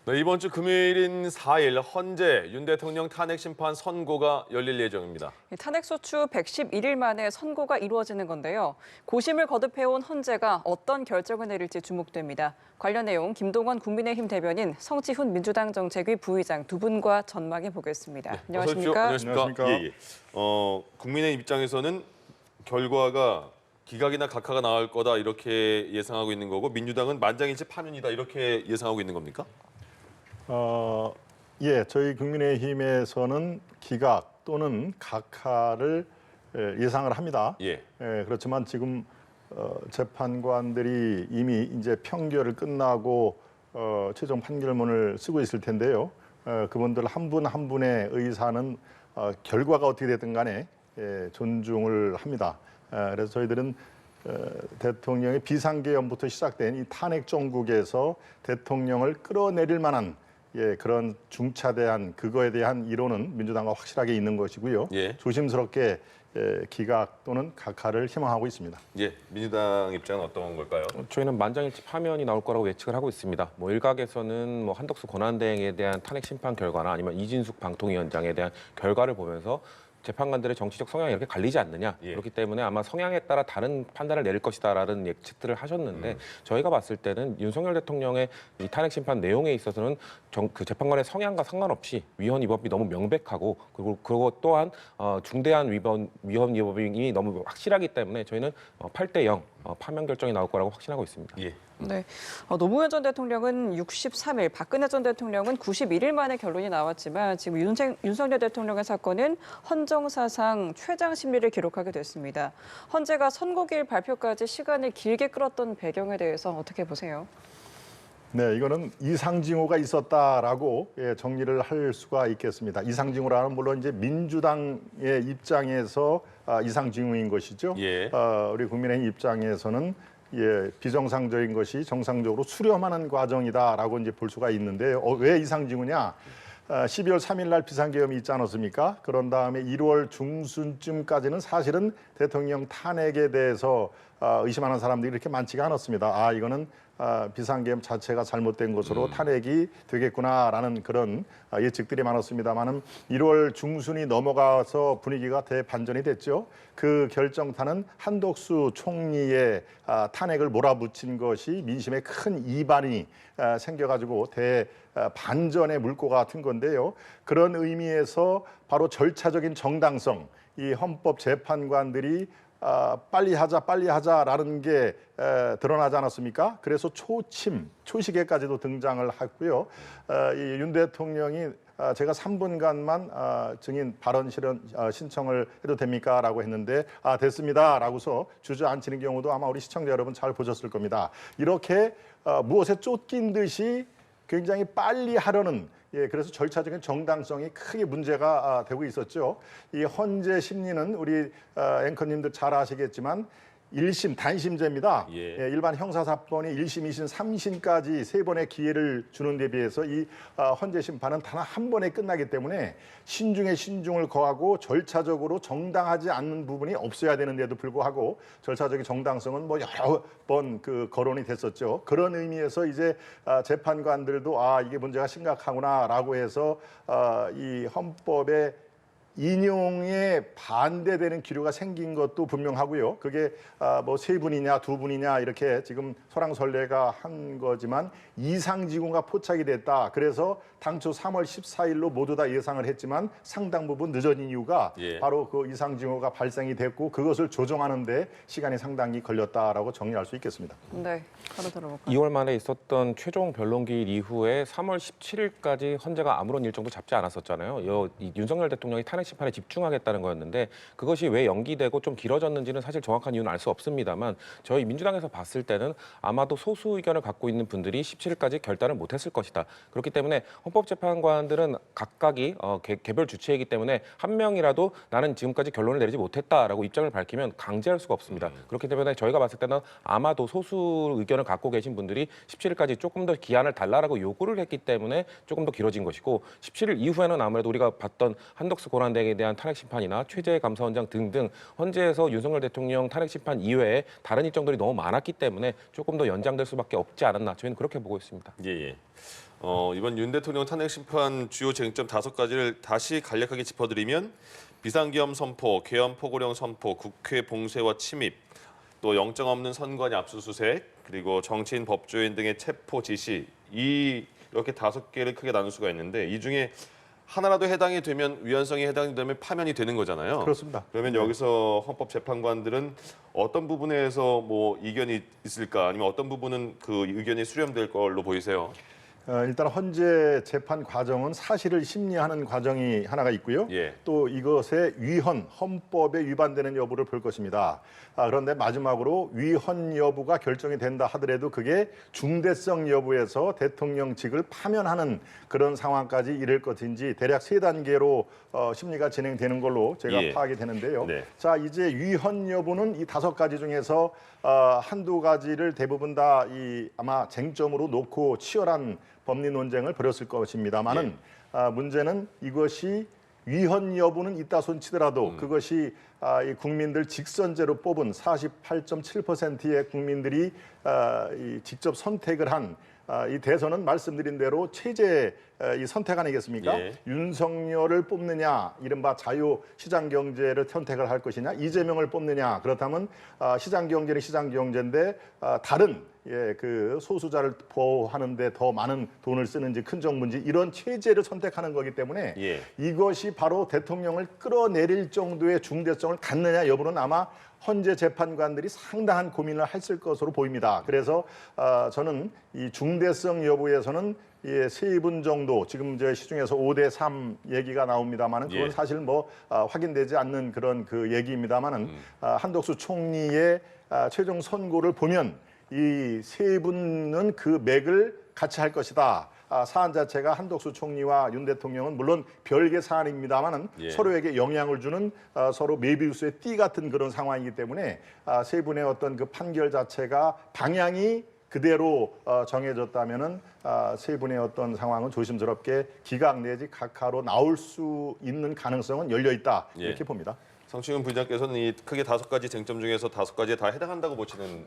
네, 이번 주 금요일인 4일 헌재 윤 대통령 탄핵 심판 선고가 열릴 예정입니다. 탄핵 소추 111일 만에 선고가 이루어지는 건데요. 고심을 거듭해온 헌재가 어떤 결정을 내릴지 주목됩니다. 관련 내용 김동원 국민의힘 대변인, 성지훈 민주당 정책위 부의장 두 분과 전망해 보겠습니다. 네, 안녕하십니까? 안녕하십니까? 예. 국민의힘 입장에서는 결과가 기각이나 각하가 나올 거다 이렇게 예상하고 있는 거고 민주당은 만장일치 파면이다 이렇게 예상하고 있는 겁니까? 예, 저희 국민의힘에서는 기각 또는 각하를 예상을 합니다. 예. 그렇지만 지금 재판관들이 이미 이제 평결을 끝나고 최종 판결문을 쓰고 있을 텐데요. 그분들 한 분 한 분의 의사는 결과가 어떻게 됐든 간에 존중을 합니다. 그래서 저희들은 대통령의 비상계엄부터 시작된 이 탄핵 정국에서 대통령을 끌어내릴 만한 그런 중차대한 그거에 대한 이론은 민주당과 확실하게 있는 것이고요. 예. 조심스럽게 기각 또는 각하를 희망하고 있습니다. 예, 민주당 입장은 어떤 걸까요? 저희는 만장일치 파면이 나올 거라고 예측을 하고 있습니다. 일각에서는 한덕수 권한대행에 대한 탄핵 심판 결과나 아니면 이진숙 방통위원장에 대한 결과를 보면서 재판관들의 정치적 성향이 이렇게 갈리지 않느냐. 예. 그렇기 때문에 아마 성향에 따라 다른 판단을 내릴 것이다라는 예측들을 하셨는데 저희가 봤을 때는 윤석열 대통령의 이 탄핵 심판 내용에 있어서는 그 재판관의 성향과 상관없이 위헌 위법이 너무 명백하고 그리고 그것 또한 중대한 위헌 위법이 너무 확실하기 때문에 저희는 8대0 파면 결정이 나올 거라고 확신하고 있습니다. 예. 네, 노무현 전 대통령은 63일, 박근혜 전 대통령은 91일 만에 결론이 나왔지만 지금 윤석열 대통령의 사건은 헌정사상 최장 심리를 기록하게 됐습니다. 헌재가 선고일 발표까지 시간을 길게 끌었던 배경에 대해서 어떻게 보세요? 네, 이거는 이상징후가 있었다라고 정리를 할 수가 있겠습니다. 이상징후라는 물론 이제 민주당의 입장에서 이상징후인 것이죠. 예. 우리 국민의힘 입장에서는 비정상적인 것이 정상적으로 수렴하는 과정이다라고 이제 볼 수가 있는데요. 왜 이상징후냐? 12월 3일 날 비상계엄이 있지 않았습니까? 그런 다음에 1월 중순쯤까지는 사실은 대통령 탄핵에 대해서 의심하는 사람들이 이렇게 많지가 않았습니다. 이거는 비상계엄 자체가 잘못된 것으로 탄핵이 되겠구나라는 그런 예측들이 많았습니다만은 1월 중순이 넘어가서 분위기가 대반전이 됐죠. 그 결정타는 한덕수 총리의 탄핵을 몰아붙인 것이 민심에 큰 이반이 생겨가지고 대반전의 물꼬가 같은 건데요. 그런 의미에서 바로 절차적인 정당성, 이 헌법재판관들이 빨리 하자라는 게 드러나지 않았습니까? 그래서 초시계까지도 등장을 했고요. 이 윤 대통령이 제가 3분간만 증인 발언 신청을 해도 됩니까? 라고 했는데 됐습니다. 라고서 주저앉히는 경우도 아마 우리 시청자 여러분 잘 보셨을 겁니다. 이렇게 무엇에 쫓긴 듯이 굉장히 빨리 하려는 그래서 절차적인 정당성이 크게 문제가 되고 있었죠. 이 헌재 심리는 우리 앵커님들 잘 아시겠지만 1심 단심제입니다. 예. 일반 형사사건이 1심, 2심, 3심까지 세 번의 기회를 주는 데 비해서 이 헌재 심판은 단 한 번에 끝나기 때문에 신중에 신중을 거하고 절차적으로 정당하지 않는 부분이 없어야 되는데도 불구하고 절차적인 정당성은 여러 번 거론이 됐었죠. 그런 의미에서 이제 재판관들도 이게 문제가 심각하구나라고 해서 이 헌법에 인용에 반대되는 기류가 생긴 것도 분명하고요. 그게 세 분이냐 두 분이냐 이렇게 지금 설왕설래가 한 거지만 이상징후가 포착이 됐다. 그래서 당초 3월 14일로 모두 다 예상을 했지만 상당 부분 늦어진 이유가 바로 그 이상징후가 발생이 됐고 그것을 조정하는 데 시간이 상당히 걸렸다라고 정리할 수 있겠습니다. 네, 바로 들어볼까요? 2월 말에 있었던 최종 변론기일 이후에 3월 17일까지 헌재가 아무런 일정도 잡지 않았었잖아요. 이 윤석열 대통령이 탄핵 심판에 집중하겠다는 거였는데 그것이 왜 연기되고 좀 길어졌는지는 사실 정확한 이유는 알 수 없습니다만 저희 민주당에서 봤을 때는 아마도 소수 의견을 갖고 있는 분들이 17일까지 결단을 못했을 것이다. 그렇기 때문에 헌법재판관들은 각각이 개별 주체이기 때문에 한 명이라도 나는 지금까지 결론을 내리지 못했다라고 입장을 밝히면 강제할 수가 없습니다. 그렇기 때문에 저희가 봤을 때는 아마도 소수 의견을 갖고 계신 분들이 17일까지 조금 더 기한을 달라라고 요구를 했기 때문에 조금 더 길어진 것이고 17일 이후에는 아무래도 우리가 봤던 한덕수 권한대행에 대한 탄핵 심판이나 최재해 감사원장 등등 헌재에서 윤석열 대통령 탄핵 심판 이외에 다른 일정들이 너무 많았기 때문에 조금 더 연장될 수밖에 없지 않았나 저희는 그렇게 보고 있습니다. 예. 이번 윤 대통령 탄핵 심판 주요 쟁점 5가지를 다시 간략하게 짚어드리면 비상계엄 선포, 계엄 포고령 선포, 국회 봉쇄와 침입, 또 영장 없는 선관위 압수수색, 그리고 정치인 법조인 등의 체포 지시 이렇게 5개를 크게 나눌 수가 있는데 이 중에 하나라도 해당이 되면 위헌성이 해당이 되면 파면이 되는 거잖아요. 그렇습니다. 그러면 여기서 헌법재판관들은 어떤 부분에서 뭐 이견이 있을까 아니면 어떤 부분은 그 의견이 수렴될 걸로 보이세요? 일단 헌재 재판 과정은 사실을 심리하는 과정이 하나가 있고요. 예. 또 이것의 위헌, 헌법에 위반되는 여부를 볼 것입니다. 그런데 마지막으로 위헌 여부가 결정이 된다 하더라도 그게 중대성 여부에서 대통령직을 파면하는 그런 상황까지 이를 것인지 대략 3단계로 심리가 진행되는 걸로 제가 예. 파악이 되는데요. 네. 자, 이제 위헌 여부는 이 5가지 중에서 한두 가지를 대부분 다 아마 쟁점으로 놓고 치열한 법리 논쟁을 벌였을 것입니다만은 문제는 이것이 위헌 여부는 있다 손치더라도 그것이 이 국민들 직선제로 뽑은 48.7%의 국민들이 직접 선택을 한 이 대선은 말씀드린 대로 체제 이 선택 아니겠습니까? 예. 윤석열을 뽑느냐, 이른바 자유시장 경제를 선택을 할 것이냐, 이재명을 뽑느냐. 그렇다면 시장 경제는 시장 경제인데 다른 그 소수자를 보호하는데 더 많은 돈을 쓰는지 큰 정부인지 이런 체제를 선택하는 거기 때문에 예. 이것이 바로 대통령을 끌어내릴 정도의 중대성을 갖느냐 여부는 아마 헌재 재판관들이 상당한 고민을 했을 것으로 보입니다. 그래서 저는 이 중대성 여부에서는 3분 정도 지금 저 시중에서 5대3 얘기가 나옵니다만은 그건 예. 사실 뭐 확인되지 않는 그런 그 얘기입니다만은 한덕수 총리의 최종 선고를 보면 이 3분은 그 맥을 같이 할 것이다. 사안 자체가 한덕수 총리와 윤 대통령은 물론 별개 사안입니다만은 예. 서로에게 영향을 주는 서로 메비우스의 띠 같은 그런 상황이기 때문에 3분의 어떤 그 판결 자체가 방향이 그대로 정해졌다면은 3분의 어떤 상황은 조심스럽게 기각 내지 각하로 나올 수 있는 가능성은 열려 있다 예. 이렇게 봅니다. 성충윤 부장께서는 이 크게 5가지 쟁점 중에서 5가지에 다 해당한다고 보시는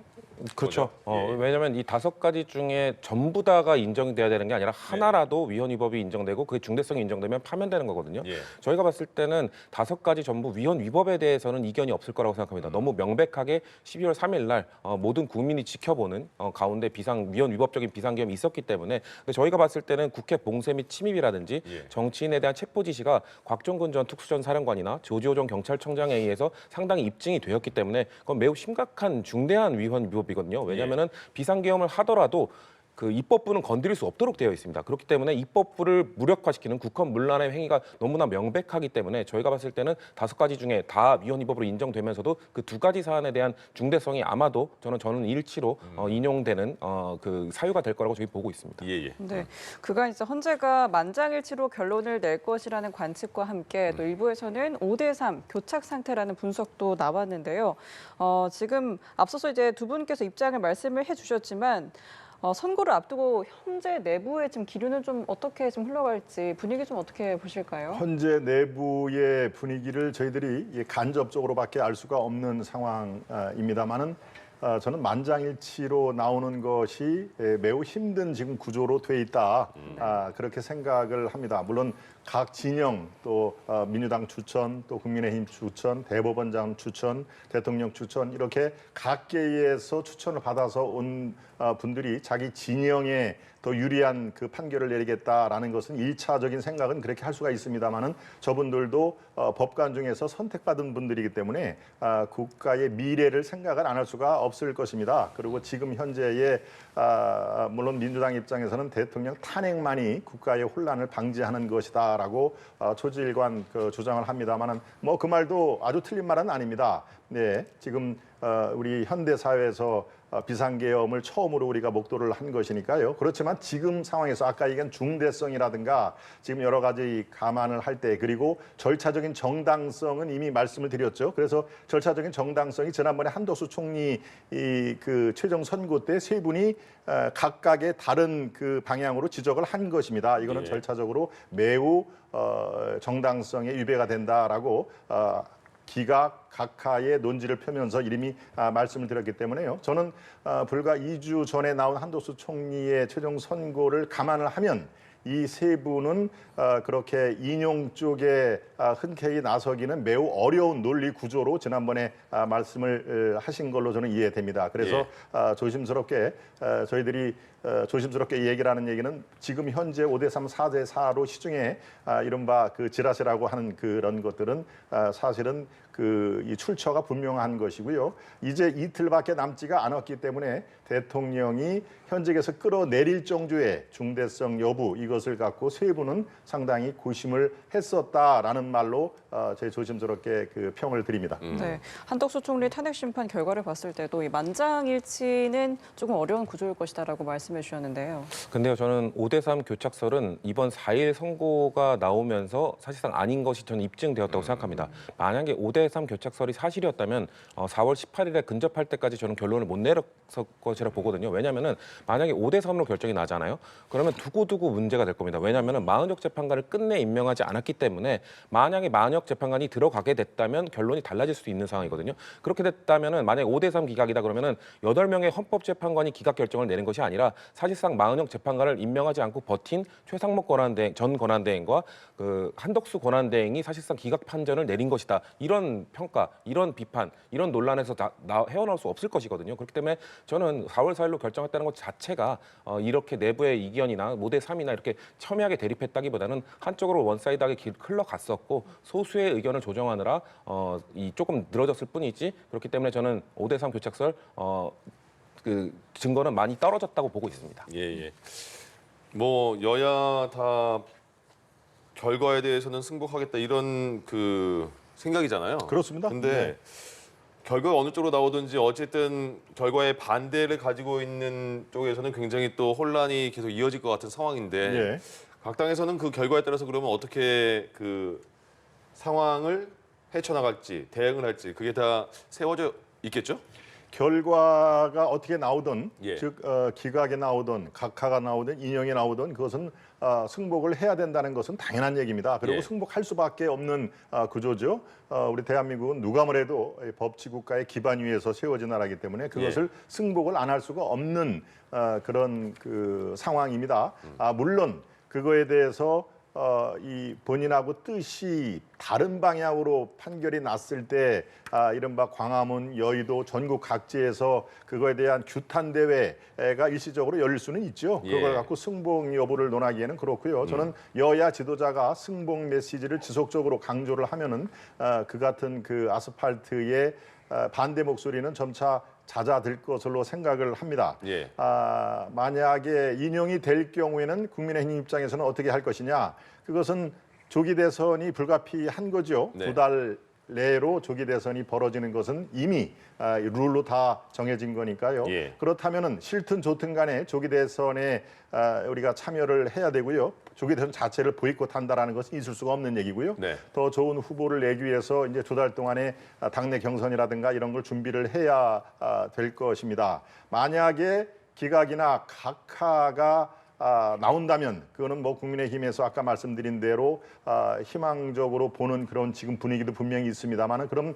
그렇죠. 거죠? 예. 왜냐하면 이 5가지 중에 전부 다가 인정돼야 되는 게 아니라 하나라도 위헌 위법이 인정되고 그게 중대성이 인정되면 파면되는 거거든요. 예. 저희가 봤을 때는 5가지 전부 위헌 위법에 대해서는 이견이 없을 거라고 생각합니다. 너무 명백하게 12월 3일 날 모든 국민이 지켜보는 가운데 위헌 위법적인 비상계엄이 있었기 때문에 근데 저희가 봤을 때는 국회 봉쇄 및 침입이라든지 예. 정치인에 대한 체포 지시가 곽종근 전 특수전 사령관이나 조지호 전 경찰청장에 의해서 상당히 입증이 되었기 때문에 그건 매우 심각한 중대한 위헌 위법이거든요. 왜냐하면은 비상계엄을 하더라도 그 입법부는 건드릴 수 없도록 되어 있습니다. 그렇기 때문에 입법부를 무력화시키는 국헌문란의 행위가 너무나 명백하기 때문에 저희가 봤을 때는 5가지 중에 다 위헌 위법으로 인정되면서도 그 2가지 사안에 대한 중대성이 아마도 저는 일치로 인용되는 그 사유가 될 거라고 저희 보고 있습니다. 예. 네, 그간 이제 헌재가 만장일치로 결론을 낼 것이라는 관측과 함께 또 일부에서는 5대3 교착 상태라는 분석도 나왔는데요. 지금 앞서서 이제 두 분께서 입장을 말씀을 해주셨지만 선고를 앞두고 현재 내부의 지금 기류는 좀 어떻게 좀 흘러갈지 분위기 좀 어떻게 보실까요? 현재 내부의 분위기를 저희들이 간접적으로밖에 알 수가 없는 상황입니다만은 저는 만장일치로 나오는 것이 매우 힘든 지금 구조로 돼 있다 그렇게 생각을 합니다. 물론 각 진영 또 민주당 추천 또 국민의힘 추천 대법원장 추천 대통령 추천 이렇게 각계에서 추천을 받아서 온 분들이 자기 진영에 더 유리한 그 판결을 내리겠다라는 것은 1차적인 생각은 그렇게 할 수가 있습니다만은 저분들도 법관 중에서 선택받은 분들이기 때문에 국가의 미래를 생각을 안 할 수가 없을 것입니다. 그리고 지금 현재의 물론 민주당 입장에서는 대통령 탄핵만이 국가의 혼란을 방지하는 것이다라고 초지일관 주장을 합니다만은 뭐 그 말도 아주 틀린 말은 아닙니다. 네, 지금 우리 현대 사회에서 비상계엄을 처음으로 우리가 목도를 한 것이니까요. 그렇지만 지금 상황에서 아까 얘기한 중대성이라든가 지금 여러 가지 감안을 할 때 그리고 절차적인 정당성은 이미 말씀을 드렸죠. 그래서 절차적인 정당성이 지난번에 한덕수 총리 그 최종 선고 때 3분이 각각의 다른 그 방향으로 지적을 한 것입니다. 이거는 예. 절차적으로 매우 정당성에 위배가 된다라고 기각, 각하의 논지를 펴면서 이름이 말씀을 드렸기 때문에요. 저는 불과 2주 전에 나온 한덕수 총리의 최종 선고를 감안을 하면 이 세 분은 그렇게 인용 쪽에 흔쾌히 나서기는 매우 어려운 논리 구조로 지난번에 말씀을 하신 걸로 저는 이해됩니다. 그래서 조심스럽게 저희들이 조심스럽게 얘기를 하는 얘기는 지금 현재 5대3, 4대4로 시중에 이른바 그 지라시라고 하는 그런 것들은 사실은 이 출처가 분명한 것이고요. 이제 이틀밖에 남지가 않았기 때문에 대통령이 현직에서 끌어내릴 정도의 중대성 여부 이것을 갖고 세 분은 상당히 고심을 했었다라는 말로 제 조심스럽게 그 평을 드립니다. 네, 한덕수 총리 탄핵 심판 결과를 봤을 때도 이 만장일치는 조금 어려운 구조일 것이다라고 말씀해 주셨는데요. 근데요, 저는 5대3 교착설은 이번 4일 선고가 나오면서 사실상 아닌 것이 저는 입증되었다고 생각합니다. 만약에 5대3 교착설이 사실이었다면 4월 18일에 근접할 때까지 저는 결론을 못 내렸을 것이라 보거든요. 왜냐하면 만약에 5대3으로 결정이 나잖아요. 그러면 두고두고 문제가 될 겁니다. 왜냐하면 마은혁 재판관을 끝내 임명하지 않았기 때문에 만약에 마은혁 재판관이 들어가게 됐다면 결론이 달라질 수도 있는 상황이거든요. 그렇게 됐다면 만약에 5대3 기각이다 그러면 8명의 헌법재판관이 기각 결정을 내는 것이 아니라 사실상 마은혁 재판관을 임명하지 않고 버틴 최상목 전 권한대행과 그 한덕수 권한대행이 사실상 기각 판전을 내린 것이다. 이런 평가, 이런 비판, 이런 논란에서 헤어나올 수 없을 것이거든요. 그렇기 때문에 저는 4월 4일로 결정했다는 것 자체가 이렇게 내부의 이견이나 5대3이나 이렇게 첨예하게 대립했다기보다는 한쪽으로 원사이드하게 흘러갔었고 소수의 의견을 조정하느라 조금 늘어졌을 뿐이지 그렇기 때문에 저는 5대3 교착설 그 증거는 많이 떨어졌다고 보고 있습니다. 예. 뭐 여야 다 결과에 대해서는 승복하겠다 이런 그 생각이잖아요. 그렇습니다. 근데 네. 결과가 어느 쪽으로 나오든지 어쨌든 결과에 반대를 가지고 있는 쪽에서는 굉장히 또 혼란이 계속 이어질 것 같은 상황인데 예. 각 당에서는 그 결과에 따라서 그러면 어떻게 그 상황을 헤쳐나갈지 대응을 할지 그게 다 세워져 있겠죠? 결과가 어떻게 나오든 예. 즉 기각이 나오든 각하가 나오든 인용이 나오든 그것은 승복을 해야 된다는 것은 당연한 얘기입니다. 그리고 예. 승복할 수밖에 없는 구조죠. 우리 대한민국은 누가 뭐래도 법치국가의 기반 위에서 세워진 나라이기 때문에 그것을 승복을 안 할 수가 없는 그런 그 상황입니다. 물론 그거에 대해서 이 본인하고 뜻이 다른 방향으로 판결이 났을 때 이른바 광화문, 여의도, 전국 각지에서 그거에 대한 규탄 대회가 일시적으로 열릴 수는 있죠. 예. 그걸 갖고 승복 여부를 논하기에는 그렇고요. 저는 여야 지도자가 승복 메시지를 지속적으로 강조를 하면은 그 같은 그 아스팔트의 반대 목소리는 점차 잦아들 것으로 생각을 합니다. 예. 만약에 인용이 될 경우에는 국민의힘 입장에서는 어떻게 할 것이냐? 그것은 조기 대선이 불가피한 거죠. 네. 2달 내로 조기 대선이 벌어지는 것은 이미 룰로 다 정해진 거니까요. 예. 그렇다면은 싫든 좋든 간에 조기 대선에 우리가 참여를 해야 되고요. 조기 대선 자체를 보이콧한다라는 것은 있을 수가 없는 얘기고요. 네. 더 좋은 후보를 내기 위해서 이제 2달 동안에 당내 경선이라든가 이런 걸 준비를 해야 될 것입니다. 만약에 기각이나 각하가 나온다면 그거는 뭐 국민의힘에서 아까 말씀드린 대로 희망적으로 보는 그런 지금 분위기도 분명히 있습니다만은 그럼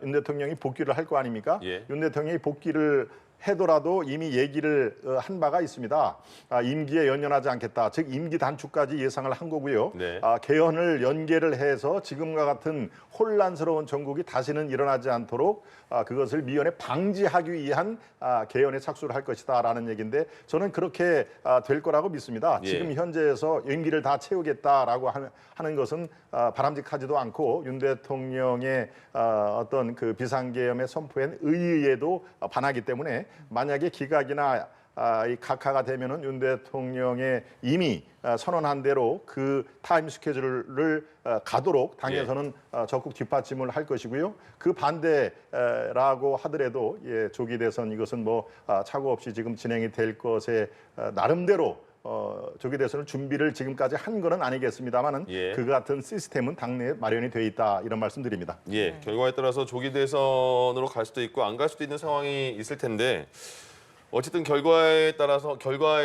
윤 대통령이 복귀를 할 거 아닙니까? 예. 윤 대통령이 복귀를 해더라도 이미 얘기를 한 바가 있습니다. 임기에 연연하지 않겠다. 즉 임기 단축까지 예상을 한 거고요. 네. 개헌을 연계를 해서 지금과 같은 혼란스러운 정국이 다시는 일어나지 않도록 그것을 미연에 방지하기 위한 개헌에 착수를 할 것이다라는 얘기인데 저는 그렇게 될 거라고 믿습니다. 예. 지금 현재에서 임기를 다 채우겠다라고 하는 것은 바람직하지도 않고 윤 대통령의 어떤 그 비상계엄의 선포엔 의의에도 반하기 때문에 만약에 기각이나 이 각하가 되면은 윤 대통령의 이미 선언한 대로 그 타임 스케줄을 가도록 당에서는 적극 뒷받침을 할 것이고요. 그 반대라고 하더라도 조기 대선 이것은 뭐 착오 없이 지금 진행이 될 것에 나름대로 조기 대선을 준비를 지금까지 한 거는 아니겠습니다만은 예. 그 같은 시스템은 당내에 마련이 돼 있다 이런 말씀드립니다. 예, 결과에 따라서 조기 대선으로 갈 수도 있고 안 갈 수도 있는 상황이 있을 텐데 어쨌든 결과에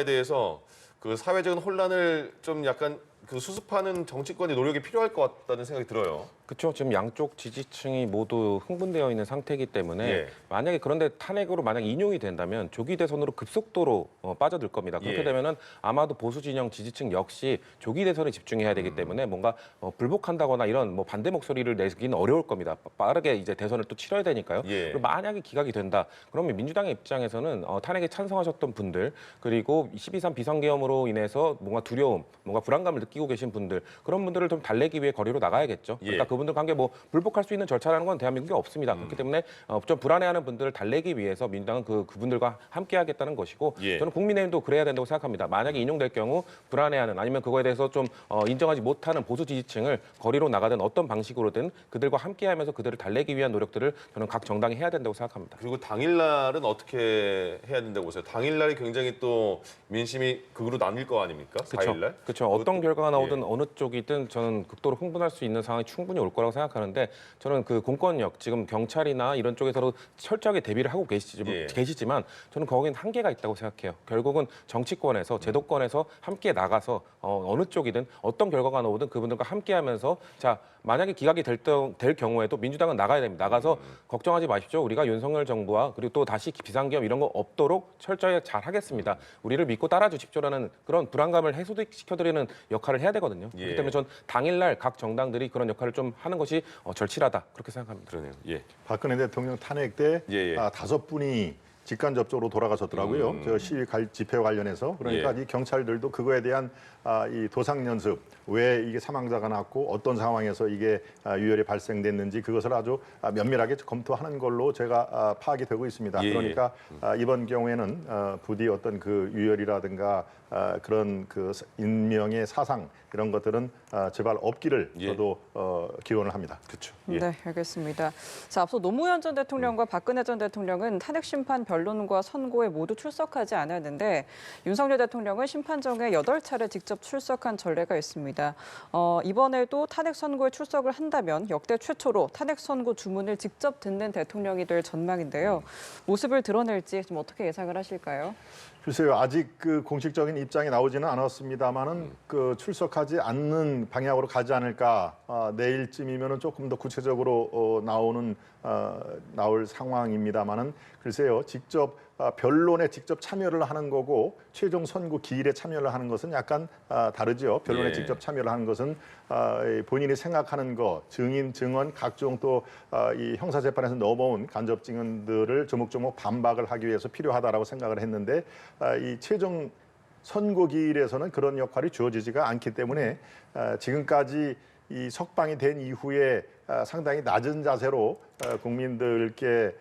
대해서 그 사회적인 혼란을 좀 약간 그 수습하는 정치권의 노력이 필요할 것 같다는 생각이 들어요. 그렇죠. 지금 양쪽 지지층이 모두 흥분되어 있는 상태이기 때문에 예. 만약에 그런데 탄핵으로 만약 인용이 된다면 조기 대선으로 급속도로 빠져들 겁니다. 그렇게 예. 되면은 아마도 보수 진영 지지층 역시 조기 대선에 집중해야 되기 때문에 뭔가 불복한다거나 이런 뭐 반대 목소리를 내기는 어려울 겁니다. 빠르게 이제 대선을 또 치러야 되니까요. 예. 그리고 만약에 기각이 된다. 그러면 민주당의 입장에서는 탄핵에 찬성하셨던 분들 그리고 12.3 비상계엄으로 인해서 뭔가 두려움, 뭔가 불안감을 느끼고 계신 분들 그런 분들을 좀 달래기 위해 거리로 나가야겠죠. 예. 그러니까 그분들 관계 뭐 불복할 수 있는 절차라는 건 대한민국에 없습니다. 그렇기 때문에 좀 불안해하는 분들을 달래기 위해서 민주당은 그분들과 함께하겠다는 것이고 예. 저는 국민의힘도 그래야 된다고 생각합니다. 만약에 인용될 경우 불안해하는 아니면 그거에 대해서 좀 인정하지 못하는 보수 지지층을 거리로 나가든 어떤 방식으로든 그들과 함께하면서 그들을 달래기 위한 노력들을 저는 각 정당이 해야 된다고 생각합니다. 그리고 당일날은 어떻게 해야 된다고 보세요? 당일날이 굉장히 또 민심이 극으로 나뉠 거 아닙니까? 4일날? 그렇죠. 어떤 결과가 나오든 예. 어느 쪽이든 저는 극도로 흥분할 수 있는 상황이 충분히 올 거라고 생각하는데 저는 그 공권력, 지금 경찰이나 이런 쪽에서도 철저하게 대비를 하고 예. 계시지만 저는 거기엔 한계가 있다고 생각해요. 결국은 정치권에서 제도권에서 함께 나가서 어느 쪽이든 어떤 결과가 나오든 그분들과 함께하면서 자 만약에 기각이 될 경우에도 민주당은 나가야 됩니다. 나가서 걱정하지 마십시오. 우리가 윤석열 정부와 그리고 또 다시 비상계엄 이런 거 없도록 철저히 잘 하겠습니다. 우리를 믿고 따라주십시오라는 그런 불안감을 해소시켜드리는 역할을 해야 되거든요. 예. 그렇기 때문에 전 당일날 각 정당들이 그런 역할을 좀 하는 것이 절실하다 그렇게 생각합니다. 그러네요. 예. 박근혜 대통령 탄핵 때 예, 예. 5분이 직간접적으로 돌아가셨더라고요. 저 시위 집회와 관련해서. 그러니까 예. 이 경찰들도 그거에 대한 이 도상 연습, 왜 이게 사망자가 났고 어떤 상황에서 이게 유혈이 발생됐는지 그것을 아주 면밀하게 검토하는 걸로 제가 파악이 되고 있습니다. 예, 그러니까 이번 경우에는 부디 어떤 그 유혈이라든가 그런 그 인명의 사상 이런 것들은 제발 없기를 예. 저도 기원을 합니다. 그렇죠. 예. 네, 알겠습니다. 자, 앞서 노무현 전 대통령과 박근혜 전 대통령은 탄핵 심판 변론과 선고에 모두 출석하지 않았는데 윤석열 대통령은 심판정에 8차례 직접 출석한 전례가 있습니다. 이번에도 탄핵 선고에 출석을 한다면 역대 최초로 탄핵 선고 주문을 직접 듣는 대통령이 될 전망인데요. 모습을 드러낼지 좀 어떻게 예상을 하실까요? 글쎄요, 아직 그 공식적인 입장이 나오지는 않았습니다만은 그 출석하지 않는 방향으로 가지 않을까. 내일쯤이면은 조금 더 구체적으로 나올 상황입니다만은 글쎄요, 직접 변론에 직접 참여를 하는 거고 최종 선고 기일에 참여를 하는 것은 약간 다르죠. 변론에 예. 직접 참여를 하는 것은 본인이 생각하는 거, 증인, 증언, 각종 또 이 형사 재판에서 넘어온 간접 증언들을 조목조목 반박을 하기 위해서 필요하다라고 생각을 했는데 이 최종 선고 기일에서는 그런 역할이 주어지지가 않기 때문에 지금까지 이 석방이 된 이후에 상당히 낮은 자세로 국민들께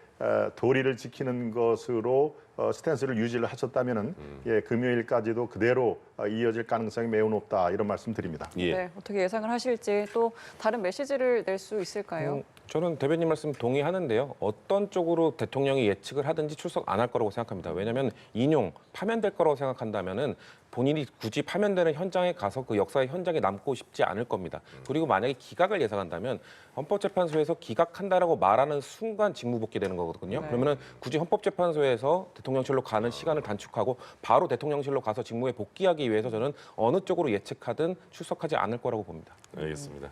도리를 지키는 것으로 스탠스를 유지를 하셨다면은 예, 금요일까지도 그대로 이어질 가능성이 매우 높다 이런 말씀드립니다. 예. 네, 어떻게 예상을 하실지 또 다른 메시지를 낼 수 있을까요? 저는 대변인 말씀 동의하는데요. 어떤 쪽으로 대통령이 예측을 하든지 출석 안 할 거라고 생각합니다. 왜냐하면 인용, 파면될 거라고 생각한다면은 본인이 굳이 파면되는 현장에 가서 그 역사의 현장에 남고 싶지 않을 겁니다. 그리고 만약에 기각을 예상한다면 헌법재판소에서 기각한다라고 말하는 순간 직무복귀되는 거거든요. 네. 그러면은 굳이 헌법재판소에서 대통령실로 가는 시간을 단축하고 바로 대통령실로 가서 직무에 복귀하기 위해서 저는 어느 쪽으로 예측하든 출석하지 않을 거라고 봅니다. 알겠습니다.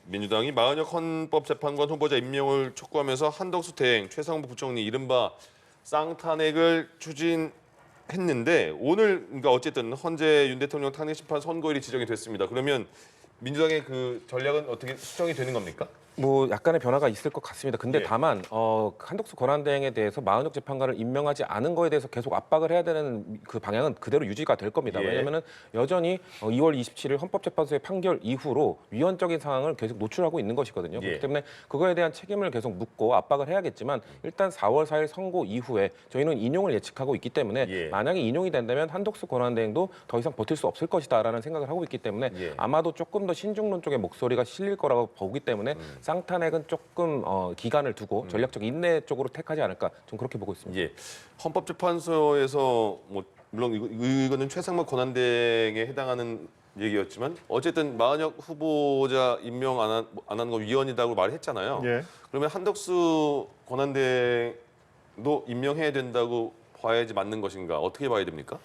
민주당이 마은혁 헌법재판관 후보자 임명을 촉구하면서 한덕수 대행, 최상무 부총리 이른바 쌍탄핵을 추진했는데 오늘 그러니까 어쨌든 헌재 윤 대통령 탄핵 심판 선고일이 지정이 됐습니다. 그러면 민주당의 그 전략은 어떻게 수정이 되는 겁니까? 뭐 약간의 변화가 있을 것 같습니다. 근데 예. 다만 한덕수 권한대행에 대해서 마은혁 재판관을 임명하지 않은 거에 대해서 계속 압박을 해야 되는 그 방향은 그대로 유지가 될 겁니다. 예. 왜냐하면 여전히 2월 27일 헌법재판소의 판결 이후로 위헌적인 상황을 계속 노출하고 있는 것이거든요. 예. 그렇기 때문에 그거에 대한 책임을 계속 묻고 압박을 해야겠지만 일단 4월 4일 선고 이후에 저희는 인용을 예측하고 있기 때문에 예. 만약에 인용이 된다면 한덕수 권한대행도 더 이상 버틸 수 없을 것이다라는 생각을 하고 있기 때문에 예. 아마도 조금 더 신중론 쪽의 목소리가 실릴 거라고 보기 때문에 쌍탄핵은 조금 기간을 두고 전략적 인내 쪽으로 택하지 않을까 좀 그렇게 보고 있습니다. 예. 헌법재판소에서 뭐 물론 이거는 최상무 권한대행에 해당하는 얘기였지만 어쨌든 마은혁 후보자 임명 안 하는 거 위헌이라고 말했잖아요. 예. 그러면 한덕수 권한대행도 임명해야 된다고 봐야지 맞는 것인가? 어떻게 봐야 됩니까?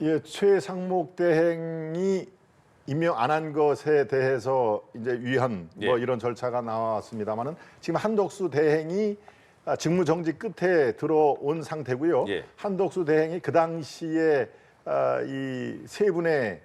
예, 최상목 대행이 임명 안 한 것에 대해서 이제 위헌 뭐 예. 이런 절차가 나왔습니다만은 지금 한덕수 대행이 직무 정지 끝에 들어온 상태고요. 예. 한덕수 대행이 그 당시에 이 세 분의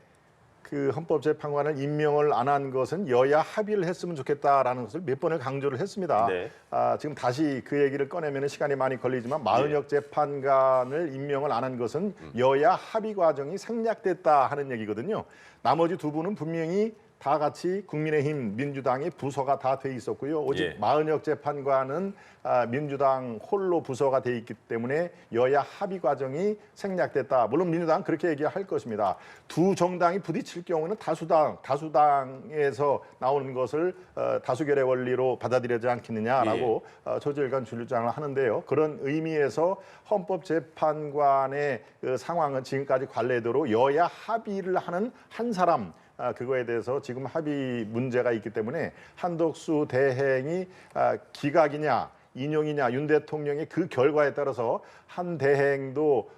그 헌법재판관을 임명을 안 한 것은 여야 합의를 했으면 좋겠다라는 것을 몇 번을 강조를 했습니다. 네. 지금 다시 그 얘기를 꺼내면 시간이 많이 걸리지만 마은혁 재판관을 임명을 안 한 것은 여야 합의 과정이 생략됐다 하는 얘기거든요. 나머지 두 분은 분명히 다 같이 국민의힘, 민주당의 부서가 다 돼 있었고요. 오직 예. 마은혁 재판관은 민주당 홀로 부서가 돼 있기 때문에 여야 합의 과정이 생략됐다. 물론 민주당은 그렇게 얘기할 것입니다. 두 정당이 부딪힐 경우는 다수당에서 나오는 것을 다수결의 원리로 받아들여지 않겠느냐라고 조재일관 주장을 하는데요. 그런 의미에서 헌법재판관의 그 상황은 지금까지 관례대로 여야 합의를 하는 한 사람 그거에 대해서 지금 합의 문제가 있기 때문에 한덕수 대행이 기각이냐 인용이냐 윤 대통령의 그 결과에 따라서 한 대행도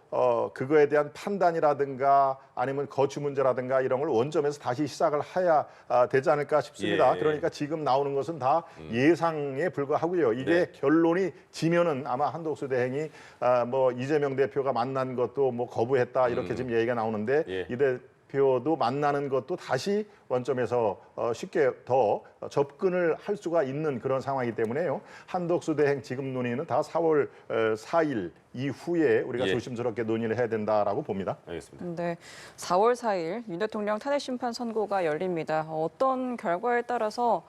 그거에 대한 판단이라든가 아니면 거취 문제라든가 이런 걸 원점에서 다시 시작을 해야 되지 않을까 싶습니다. 예. 그러니까 지금 나오는 것은 다 예상에 불과하고요. 이게 네. 결론이 지면은 아마 한덕수 대행이 뭐 이재명 대표가 만난 것도 뭐 거부했다 이렇게 지금 얘기가 나오는데 예. 이 대표도 만나는 것도 다시 원점에서 쉽게 더 접근을 할 수가 있는 그런 상황이기 때문에요. 한덕수 대행 지금 논의는 다 4월 4일 이후에 우리가 예. 조심스럽게 논의를 해야 된다라고 봅니다. 알겠습니다. 네, 4월 4일 윤 대통령 탄핵 심판 선고가 열립니다. 어떤 결과에 따라서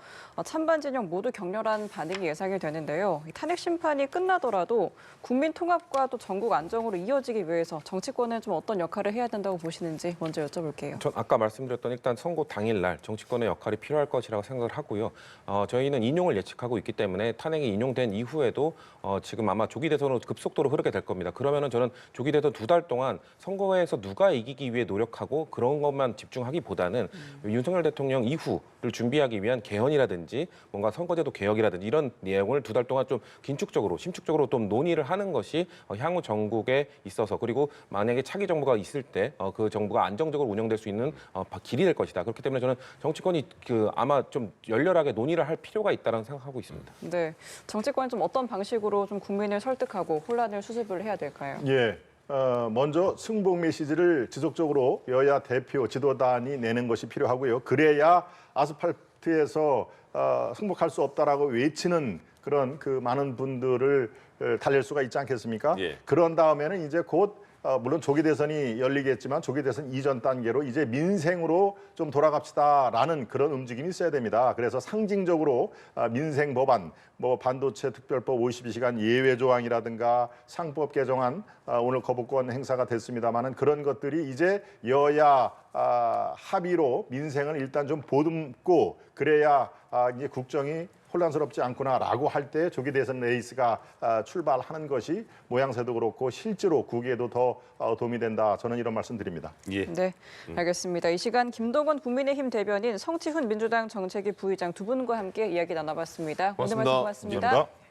찬반 진영 모두 격렬한 반응이 예상이 되는데요. 이 탄핵 심판이 끝나더라도 국민 통합과 또 전국 안정으로 이어지기 위해서 정치권은 좀 어떤 역할을 해야 된다고 보시는지 먼저 여쭤볼게요. 전 아까 말씀드렸던 일단 선고 당일날 정치권의 역할이 필요할 것이라고 생각을 하고요. 저희는 인용을 예측하고 있기 때문에 탄핵이 인용된 이후에도 지금 아마 조기 대선으로 급속도로 흐르게 될 겁니다. 그러면은 저는 조기 대선 2달 동안 선거에서 누가 이기기 위해 노력하고 그런 것만 집중하기보다는 윤석열 대통령 이후를 준비하기 위한 개헌이라든지 뭔가 선거제도 개혁이라든지 이런 내용을 2달 동안 좀 긴축적으로 심축적으로 좀 논의를 하는 것이 향후 전국에 있어서 그리고 만약에 차기 정부가 있을 때 그 정부가 안정적으로 운영될 수 있는 길이 될 것이다. 그렇기 때문에 저는 정치권이 아마 좀 열렬하게 논의를 할 필요가 있다는 생각하고 있습니다. 네, 정치권은 좀 어떤 방식으로 좀 국민을 설득하고 혼란을 수습을 해야 될까요? 예. 먼저 승복 메시지를 지속적으로 여야 대표 지도단이 내는 것이 필요하고요. 그래야 아스팔트에서 승복할 수 없다라고 외치는 그런 그 많은 분들을 달랠 수가 있지 않겠습니까? 예. 그런 다음에는 이제 곧 물론 조기 대선이 열리겠지만 조기 대선 이전 단계로 이제 민생으로 좀 돌아갑시다라는 그런 움직임이 있어야 됩니다. 그래서 상징적으로 민생 법안, 뭐 반도체 특별법 52시간 예외 조항이라든가 상법 개정안 오늘 거부권 행사가 됐습니다만은 그런 것들이 이제 여야 합의로 민생을 일단 좀 보듬고 그래야 이제 국정이 혼란스럽지 않구나라고 할 때 조기 대선 레이스가 출발하는 것이 모양새도 그렇고 실제로 국익에도 더 도움이 된다. 저는 이런 말씀드립니다. 예. 네, 알겠습니다. 이 시간 김동원 국민의힘 대변인, 성치훈 민주당 정책위 부의장 두 분과 함께 이야기 나눠봤습니다. 오늘 말씀 고맙습니다. 감사합니다.